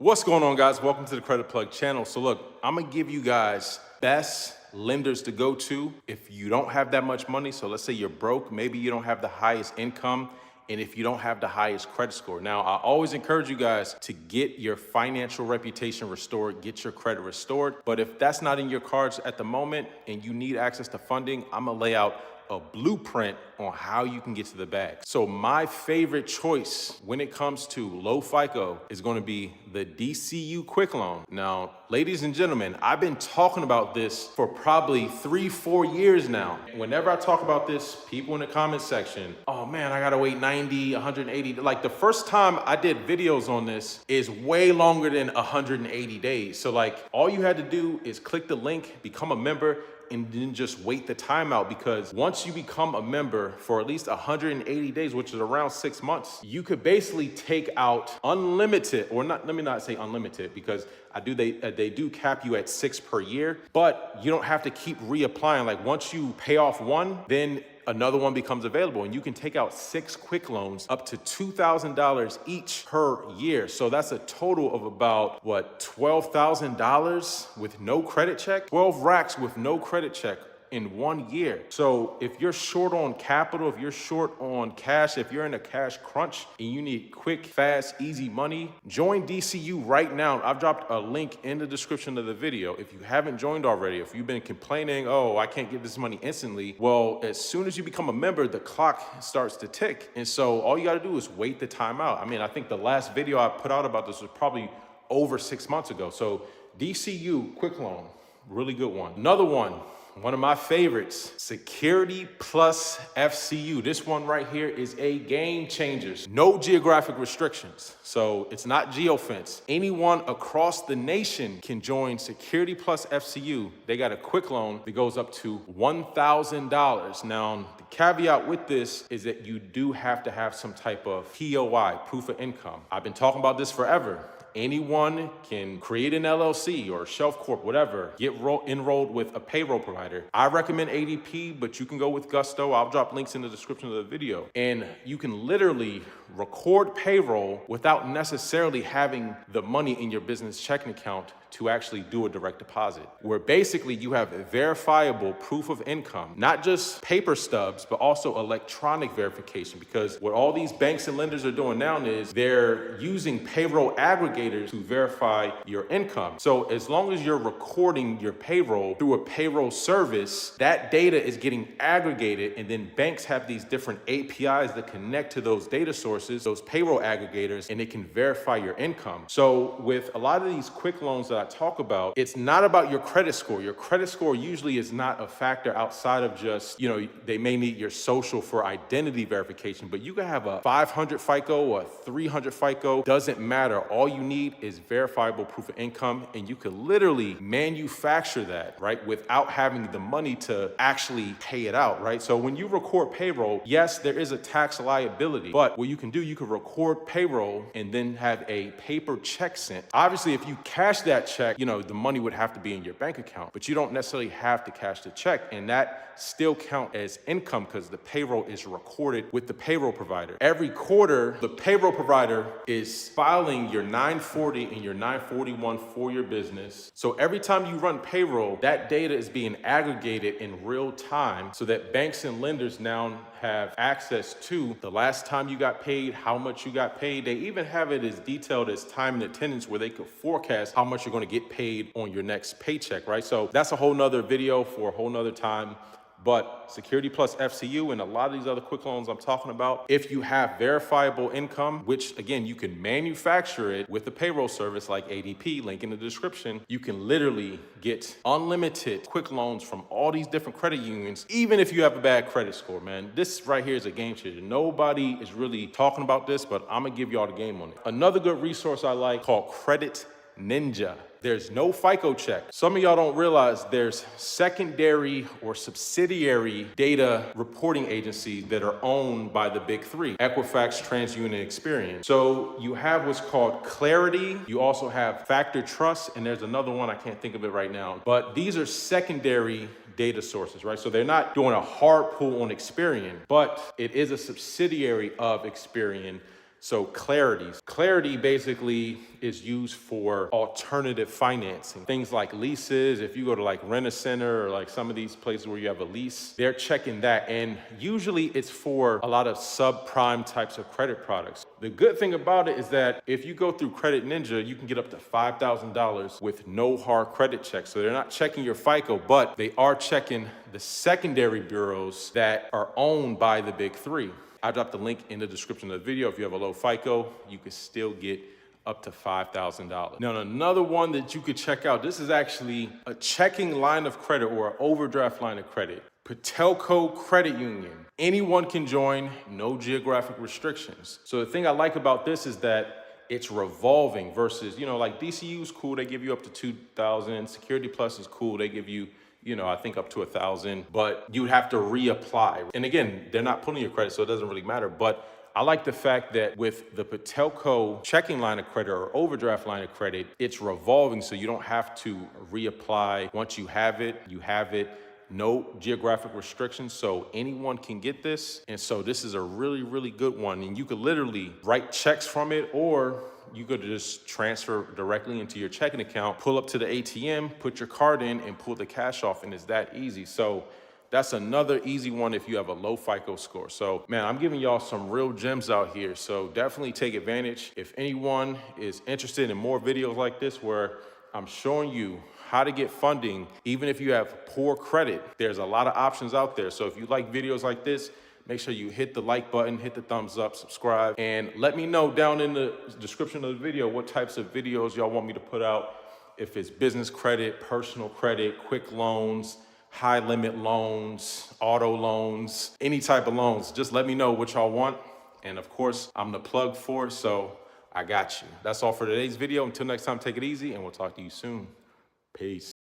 What's going on, guys? Welcome to the Credit Plug channel. So look, I'm gonna give you guys best lenders to go to if you don't have that much money. So let's say you're broke, maybe you don't have the highest income, and if you don't have the highest credit score. Now, I always encourage you guys to get your financial reputation restored, get your credit restored. But if that's not in your cards at the moment and you need access to funding, I'm gonna lay out a blueprint on how you can get to the bag. So my favorite choice when it comes to low FICO is gonna be the DCU Quick Loan. Now, ladies and gentlemen, I've been talking about this for probably 3-4 years now. Whenever I talk about this, people in the comment section, oh man, I gotta wait 90, 180. Like the first time I did videos on this is way longer than 180 days. So like all you had to do is click the link, become a member, and then just wait the timeout, because once you become a member for at least 180 days, which is around 6 months, you could basically take out unlimited, or not, let me not say unlimited, because they do cap you at 6 per year, but you don't have to keep reapplying. Like once you pay off one, then another one becomes available, and you can take out 6 quick loans up to $2,000 each per year. So that's a total of about, what, $12,000 with no credit check? 12 racks with no credit check in 1 year. So if you're short on capital, if you're short on cash, if you're in a cash crunch and you need quick, fast, easy money, join DCU right now. I've dropped a link in the description of the video. If you haven't joined already, if you've been complaining, oh, I can't get this money instantly, well, as soon as you become a member, the clock starts to tick. And so all you gotta do is wait the time out. I mean, I think the last video I put out about this was probably over 6 months ago. So DCU Quick Loan, really good one. Another one of my favorites, Security Plus FCU. This one right here is a game changer. No geographic restrictions. So it's not geofence. Anyone across the nation can join Security Plus FCU. They got a quick loan that goes up to $1,000. Now, the caveat with this is that you do have to have some type of POI, proof of income. I've been talking about this forever. Anyone can create an LLC or Shelf Corp, whatever, get enrolled with a payroll provider. I recommend ADP, but you can go with Gusto. I'll drop links in the description of the video. And you can literally record payroll without necessarily having the money in your business checking account to actually do a direct deposit, where basically you have a verifiable proof of income, not just paper stubs, but also electronic verification. Because what all these banks and lenders are doing now is they're using payroll aggregators to verify your income. So as long as you're recording your payroll through a payroll service, that data is getting aggregated, and then banks have these different APIs that connect to those data sources, those payroll aggregators, and it can verify your income. So with a lot of these quick loans that I talk about, it's not about your credit score. Your credit score usually is not a factor outside of just, they may need your social for identity verification, but you can have a 500 FICO or a 300 FICO, doesn't matter. All you need is verifiable proof of income, and you can literally manufacture that, right, without having the money to actually pay it out, right? So when you record payroll, yes, there is a tax liability, but what you can do, you can record payroll and then have a paper check sent. Obviously, if you cash that check, the money would have to be in your bank account, but you don't necessarily have to cash the check, and that still count as income because the payroll is recorded with the payroll provider. Every quarter, the payroll provider is filing your 940 and your 941 for your business. So every time you run payroll, that data is being aggregated in real time so that banks and lenders now have access to the last time you got paid, how much you got paid. They even have it as detailed as time and attendance, where they could forecast how much you're going to get paid on your next paycheck, right? So that's a whole nother video for a whole nother time. But Security Plus FCU and a lot of these other quick loans I'm talking about, if you have verifiable income, which again, you can manufacture it with a payroll service like ADP, link in the description, you can literally get unlimited quick loans from all these different credit unions, even if you have a bad credit score, man. This right here is a game changer. Nobody is really talking about this, but I'm gonna give y'all the game on it. Another good resource I like called Credit Ninja. There's no FICO check. Some of y'all don't realize there's secondary or subsidiary data reporting agencies that are owned by the big three: Equifax, TransUnion, Experian. So you have what's called Clarity. You also have Factor Trust, and there's another one, I can't think of it right now. But these are secondary data sources, right? So they're not doing a hard pull on Experian, but it is a subsidiary of Experian So Clarity basically is used for alternative financing. Things like leases. If you go to like Rent-A-Center or like some of these places where you have a lease, they're checking that. And usually it's for a lot of subprime types of credit products. The good thing about it is that if you go through Credit Ninja, you can get up to $5,000 with no hard credit checks. So they're not checking your FICO, but they are checking the secondary bureaus that are owned by the big three. I dropped the link in the description of the video. If you have a low FICO, you can still get up to $5,000. Now, another one that you could check out, this is actually a checking line of credit or an overdraft line of credit. Patelco Credit Union. Anyone can join, no geographic restrictions. So the thing I like about this is that it's revolving versus, like DCU is cool. They give you up to 2,000. Security Plus is cool. They give you, I think up to 1,000, but you would have to reapply. And again, they're not pulling your credit, so it doesn't really matter. But I like the fact that with the Patelco checking line of credit or overdraft line of credit, it's revolving, so you don't have to reapply. Once you have it, you have it. No geographic restrictions, so anyone can get this. And so this is a really, really good one. And you could literally write checks from it, or you could just transfer directly into your checking account, pull up to the ATM, put your card in, and pull the cash off, and it's that easy. So that's another easy one if you have a low FICO score. So man, I'm giving y'all some real gems out here, so definitely take advantage. If anyone is interested in more videos like this where I'm showing you how to get funding, even if you have poor credit, there's a lot of options out there. So if you like videos like this, make sure you hit the like button, hit the thumbs up, subscribe, and let me know down in the description of the video what types of videos y'all want me to put out. If it's business credit, personal credit, quick loans, high limit loans, auto loans, any type of loans, just let me know what y'all want. And of course, I'm the plug for it, so I got you. That's all for today's video. Until next time, take it easy, and we'll talk to you soon. Peace.